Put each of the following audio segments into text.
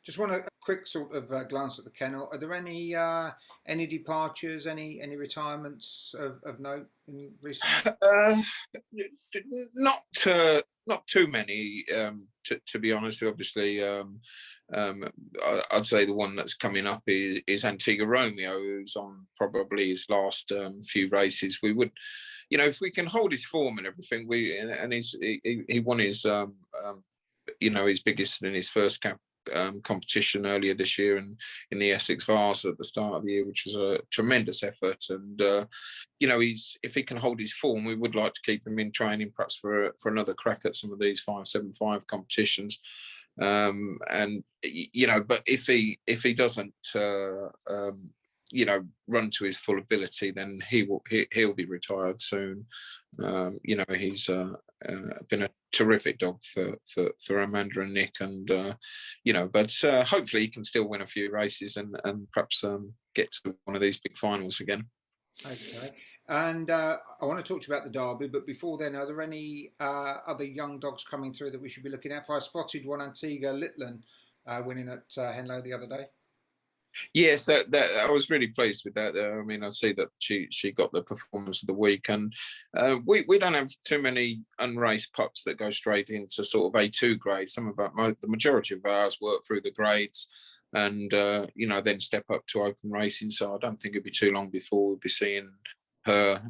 Just want a quick sort of glance at the kennel. Are there any departures, any retirements of note in recent? Uh, not not too many, to be honest. Obviously, I'd say the one that's coming up is Antigua Romeo, who's on probably his last few races. We would, if we can hold his form and everything, and he won his his biggest in his first competition earlier this year, and in the Essex Vars at the start of the year, which was a tremendous effort. And if he can hold his form, we would like to keep him in training, perhaps for another crack at some of these 575 competitions. And but if he doesn't run to his full ability, then he'll be retired soon. He's been a terrific dog for Amanda and Nick, and but hopefully he can still win a few races and perhaps get to one of these big finals again. Okay. And I want to talk to you about the Derby, but before then, are there any other young dogs coming through that we should be looking out for? I spotted one, Antigua Litland, winning at Henlow the other day. Yes, that I was really pleased with that. I mean, I see that she got the performance of the week, and we don't have too many unraced pups that go straight into sort of A2 grade. The majority of ours work through the grades, and then step up to open racing. So I don't think it'd be too long before we'll be seeing her,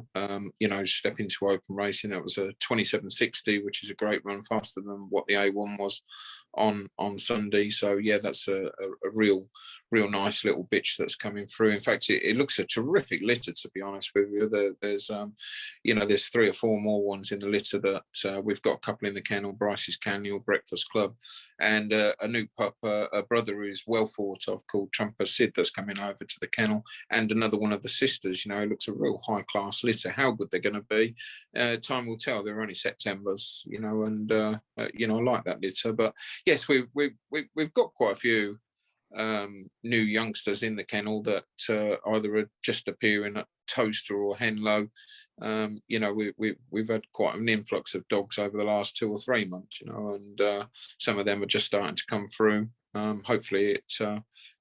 step into open racing. That was a 27.60, which is a great run, faster than what the A1 was on Sunday. So yeah, that's a real nice little bitch that's coming through. In fact, it looks a terrific litter, to be honest with you. There's 3 or 4 more ones in the litter that we've got a couple in the kennel, Bryce's Kennel, Breakfast Club, and a new pup, a brother who's well thought of called Trumper Sid, that's coming over to the kennel, and another one of the sisters. It looks a real high class litter. How good they're going to be, time will tell. They're only Septembers, and I like that litter. But yes, we've got quite a few new youngsters in the kennel that either are just appearing at Toaster or Henlow. We've had quite an influx of dogs over the last 2 or 3 months, and some of them are just starting to come through. Hopefully it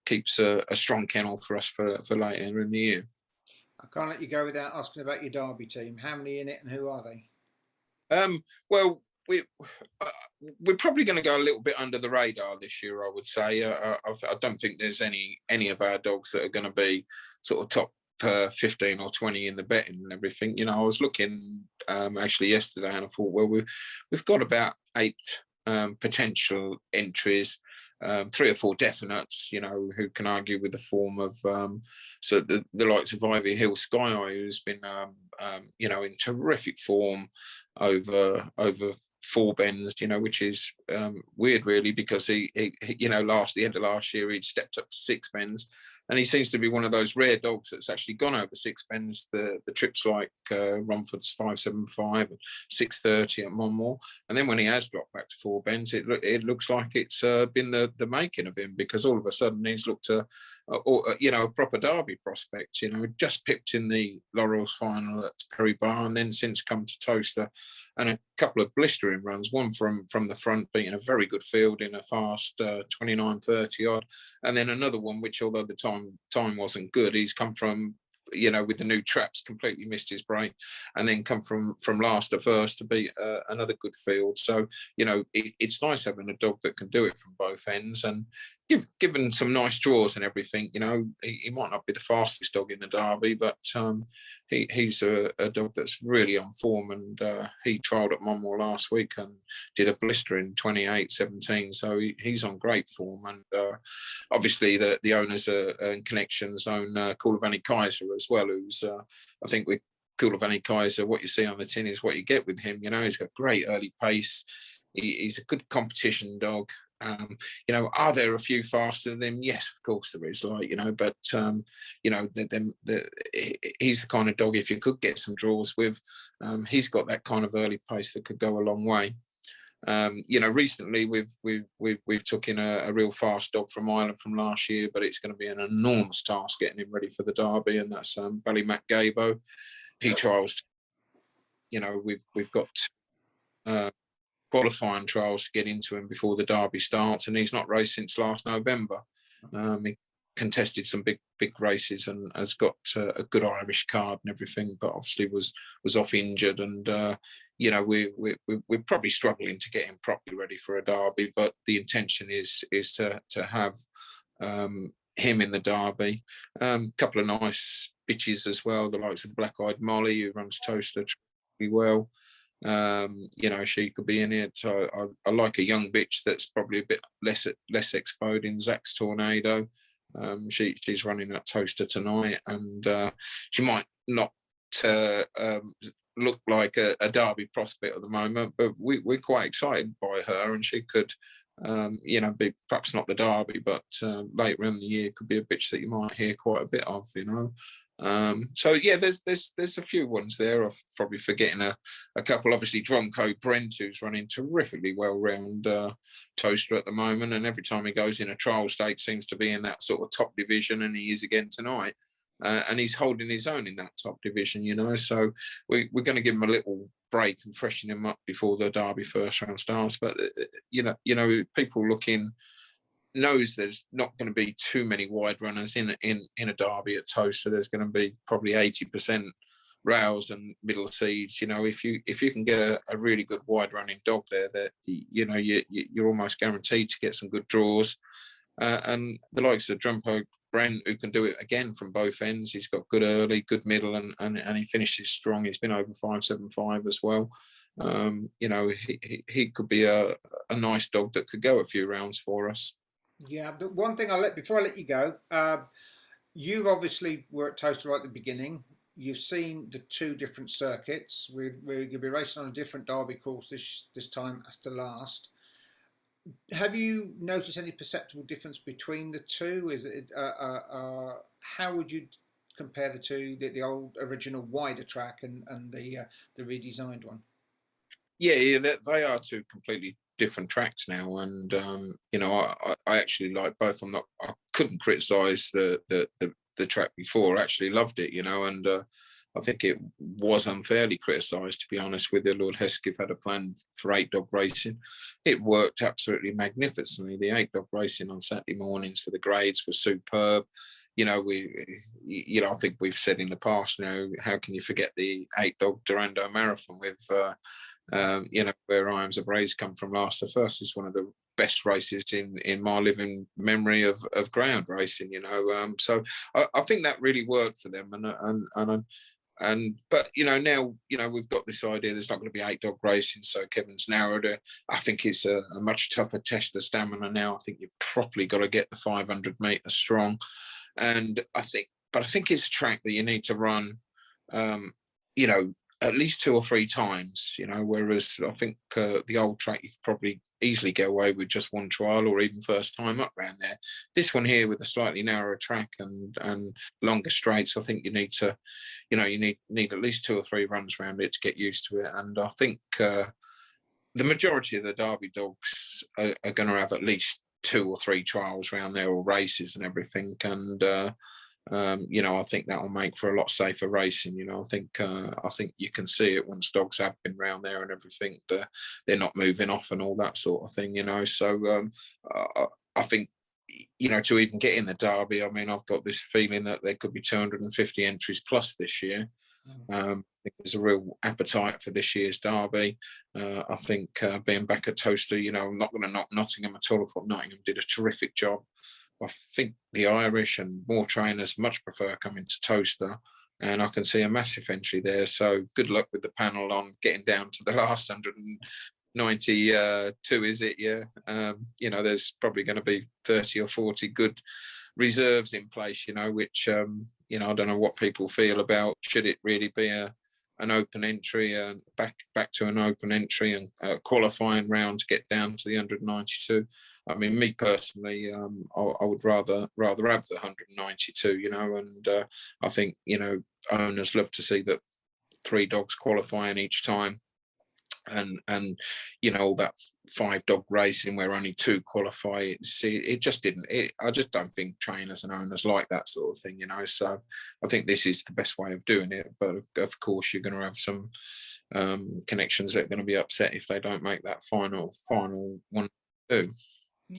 keeps a strong kennel for us for later in the year. I can't let you go without asking about your Derby team. How many in it, and who are they? Well, we're probably going to go a little bit under the radar this year, I would say. I don't think there's any of our dogs that are going to be sort of top 15 or 20 in the betting and everything. I was looking actually yesterday, and I thought, well, we've got about 8 potential entries. 3 or 4 definites, who can argue with the form of so the likes of Ivy Hill Sky Eye, who's been in terrific form over 4 bends, which is weird really, because he the end of last year he'd stepped up to 6 bends, and he seems to be one of those rare dogs that's actually gone over 6 bends. The trips like Romford's 575 and 630 at Monmore, and then when he has dropped back to 4 bends, it looks like it's been the making of him, because all of a sudden he's looked a proper Derby prospect. Just pipped in the Laurels final at Perry Bar, and then since come to Toaster, and a couple of blistering runs, one from the front beating a very good field in a fast 29.30 odd, and then another one which, although the time wasn't good, he's come from with the new traps, completely missed his break, and then come from last to first to beat another good field. So it's nice having a dog that can do it from both ends, and given some nice draws and everything. He might not be the fastest dog in the Derby, but he's a dog that's really on form, and he trialled at Monmore last week and did a blister in 28.17, so he's on great form. And obviously the owners and connections own Kaulavani Kaiser as well, who's I think with Kaulavani Kaiser, what you see on the tin is what you get with him. He's got great early pace. He's a good competition dog. Are there a few faster than him? Yes, of course there is. But he's the kind of dog, if you could get some draws with, he's got that kind of early pace that could go a long way. Recently we've took in a real fast dog from Ireland from last year, but it's going to be an enormous task getting him ready for the Derby, and that's Ballymac Gabo. He trials. We've got qualifying trials to get into him before the Derby starts, and he's not raced since last November. He contested some big races and has got a good Irish card and everything, but obviously was off injured, and we're probably struggling to get him properly ready for a Derby. But the intention is to have him in the Derby. Couple of nice bitches as well, the likes of Black Eyed Molly, who runs Toaster really well. She could be in it. So I like a young bitch that's probably a bit less exposed in Zach's Tornado. She's running that Toaster tonight, and she might not look like a Derby prospect at the moment, but we're quite excited by her, and she could be perhaps not the Derby, but later in the year could be a bitch that you might hear quite a bit of. So yeah, there's a few ones there. I'm probably forgetting a couple. Obviously, Dronco Brent, who's running terrifically well round Toaster at the moment, and every time he goes in a trial stake, seems to be in that sort of top division, and he is again tonight. And he's holding his own in that top division, So we're going to give him a little break and freshen him up before the Derby first round starts. But people looking knows there's not going to be too many wide runners in a Derby at Toaster. There's going to be probably 80% rails and middle seeds. If you can get a really good wide running dog there, that you're almost guaranteed to get some good draws. And the likes of Drumpo Brent, who can do it again from both ends. He's got good early, good middle, and he finishes strong. He's been over 5.75 as well. He could be a nice dog that could go a few rounds for us. Yeah, the one thing before I let you go, you obviously were at Toaster right at the beginning. You've seen the two different circuits. We're going to be racing on a different Derby course this time as to last. Have you noticed any perceptible difference between the two? Is it how would you compare the two, the old original wider track and the redesigned one? Yeah, they are two completely different tracks now, and I actually like both. I couldn't criticise the track before. I actually loved it, and I think it was unfairly criticised, to be honest with you. Lord Hesketh had a plan for 8-dog racing. It worked absolutely magnificently. The 8-dog racing on Saturday mornings for the grades was superb. I think we've said in the past, how can you forget the 8-dog Durando Marathon with, where I Am's a Braze come from last to first. Is one of the best races in my living memory of ground racing, So I think that really worked for them, but now we've got this idea there's not going to be 8-dog racing, so Kevin's narrowed it. I think it's a much tougher test of stamina now. I think you've properly got to get the 500 metres strong, and I think it's a track that you need to run at least 2 or 3 times, whereas I think the old track you could probably easily get away with just one trial or even first time up around there. This one here with a slightly narrower track and longer straights, I think you need to, you need at least 2 or 3 runs around it to get used to it. And I think the majority of the Derby dogs are going to have at least 2 or 3 trials around there, or races and everything. And I think that will make for a lot safer racing. I think you can see it once dogs have been round there and everything. They're not moving off and all that sort of thing. So I think to even get in the Derby, I mean, I've got this feeling that there could be 250 entries plus this year. I think there's a real appetite for this year's Derby. I think being back at Toaster, I'm not going to knock Nottingham at all. I thought Nottingham did a terrific job. I think the Irish and more trainers much prefer coming to Toaster, and I can see a massive entry there. So good luck with the panel on getting down to the last 192, is it? Yeah. There's probably going to be 30 or 40 good reserves in place, which, I don't know what people feel about. Should it really be an open entry and back to an open entry and qualifying round to get down to the 192? I mean, me personally, I would rather have the 192, and I think, owners love to see that 3 dogs qualifying each time. and all that 5 dog racing where only 2 qualify. It just didn't. I just don't think trainers and owners like that sort of thing. So I think this is the best way of doing it. But of course, you're going to have some connections that are going to be upset if they don't make that final one. Two.